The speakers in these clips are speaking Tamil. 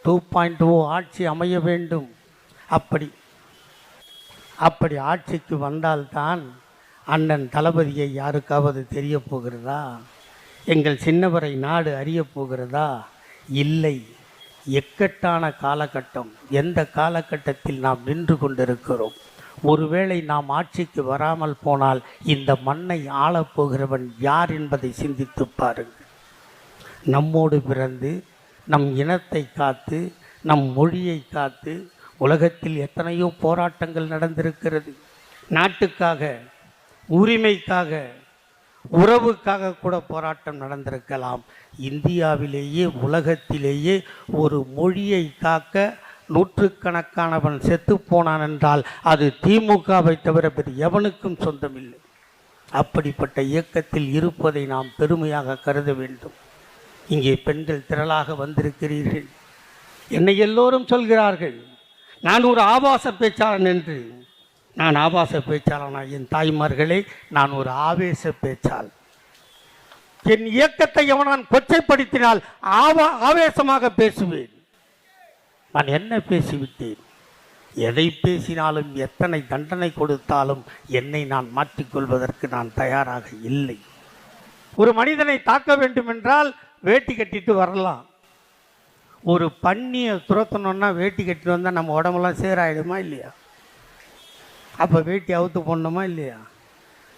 2.0 ஆட்சி அமைய வேண்டும். அப்படி ஆட்சிக்கு வந்தால்தான் அண்ணன் தளபதியை யாருக்காவது தெரிய போகிறதா? எங்கள் சின்னவரை நாடு அறிய போகிறதா? இல்லை. எக்கட்டான காலகட்டம். எந்த காலகட்டத்தில் நாம் நின்று கொண்டிருக்கிறோம்? ஒருவேளை நாம் ஆட்சிக்கு வராமல் போனால் இந்த மண்ணை ஆளப்போகிறவன் யார் என்பதை சிந்தித்து பாருங்கள். நம்மோடு பிறந்து நம் இனத்தை காத்து நம் மொழியை காத்து உலகத்தில் எத்தனையோ போராட்டங்கள் நடந்திருக்கிறது. நாட்டுக்காக, உரிமைக்காக, உறவுக்காக கூட போராட்டம் நடந்திருக்கலாம். இந்தியாவிலேயே உலகத்திலேயே ஒரு மொழியை காக்க நூற்றுக்கணக்கானவன் செத்துப்போனான் என்றால் அது திமுகவை தவிர வேறு எவனுக்கும் சொந்தமில்லை. அப்படிப்பட்ட இயக்கத்தில் இருப்பதை நாம் பெருமையாக கருத வேண்டும். இங்கே பெண்கள் திரளாக வந்திருக்கிறீர்கள். என்னை எல்லோரும் சொல்கிறார்கள் நான் ஒரு ஆபாச பேச்சாளன் என்று. நான் ஆபாச பேச்சாளனா? என் தாய்மார்களே, நான் ஒரு ஆவேச பேச்சாள். என் இயக்கத்தை எவனான் கொச்சைப்படுத்தினால் ஆவேசமாக பேசுவேன். நான் என்ன பேசிவிட்டேன்? எதை பேசினாலும் எத்தனை தண்டனை கொடுத்தாலும் என்னை நான் மாற்றிக்கொள்வதற்கு நான் தயாராக இல்லை. ஒரு மனிதனை தாக்க வேண்டும் என்றால் வேட்டி கட்டிட்டு வரலாம். ஒரு பன்னியை துரத்தணுன்னா வேட்டி கட்டிட்டு வந்தால் நம்ம உடம்பெல்லாம் சேராயிடுமா இல்லையா? அப்போ வேட்டி அவுத்து போடணுமா இல்லையா?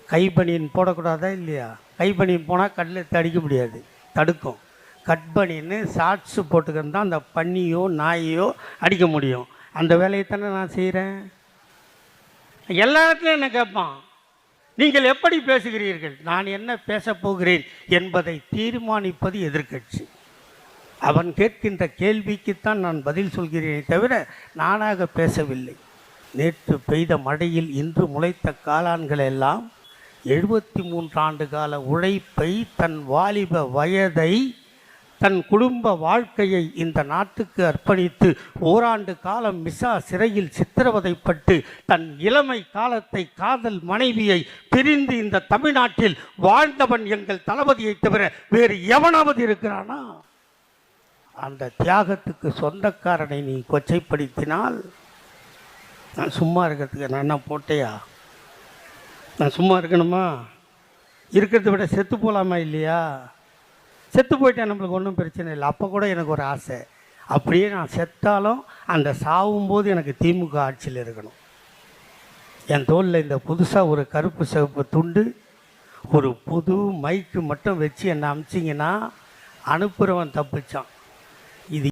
கைப்பனியன் போடக்கூடாதா இல்லையா? கைப்பனியன் போனால் கல்லில் அடிக்க முடியாது, தடுக்கும். கட்பனின்னு ஷார்ட்ஸு போட்டுக்கிறது தான் அந்த பன்னியோ நாயையோ அடிக்க முடியும். அந்த வேலையை தானே நான் செய்கிறேன். எல்லா இடத்துலையும் என்ன கேட்பான், நீங்கள் எப்படி பேசுகிறீர்கள்? நான் என்ன பேசப் போகிறேன் என்பதை தீர்மானிப்பது எதிர்க்கட்சி. அவன் கேட்கின்ற கேள்விக்குத்தான் நான் பதில் சொல்கிறேனே தவிர நானாக பேசவில்லை. நேற்று பெய்த மழையில் இன்று முளைத்த காளான்கள் எல்லாம் 73 ஆண்டு கால உழைப்பை, தன் வாலிப வயதை, தன் குடும்ப வாழ்க்கையை இந்த நாட்டுக்கு அர்ப்பணித்து ஓராண்டு காலம் மிசா சிறையில் சித்திரவதைப்பட்டு தன் இளமை காலத்தை காதல் மனைவியை பிரிந்து இந்த தமிழ்நாட்டில் வாழ்ந்தவன் எங்கள் தளபதியை தவிர வேறு எவனாவது இருக்கிறானா? அந்த தியாகத்துக்கு சொந்தக்காரனை நீ கொச்சைப்படுத்தினால் நான் சும்மா இருக்கிறதுக்கு நான் என்ன போட்டையா? நான் சும்மா இருக்கணுமா? இருக்கிறத விட செத்து போகலாமா இல்லையா? செத்து போயிட்டேன், நம்மளுக்கு ஒன்றும் பிரச்சனை இல்லை. அப்போ கூட எனக்கு ஒரு ஆசை, அப்படியே நான் செத்தாலும் அந்த சாவும்போது எனக்கு திமுக ஆட்சியில் இருக்கணும். என் தோளில் இந்த புதுசாக ஒரு கருப்பு சிவப்பு துண்டு, ஒரு புது மைக்கு மட்டும் வச்சு என்னை அமிச்சிங்கன்னா அனுப்புகிறவன் தப்பிச்சான். இது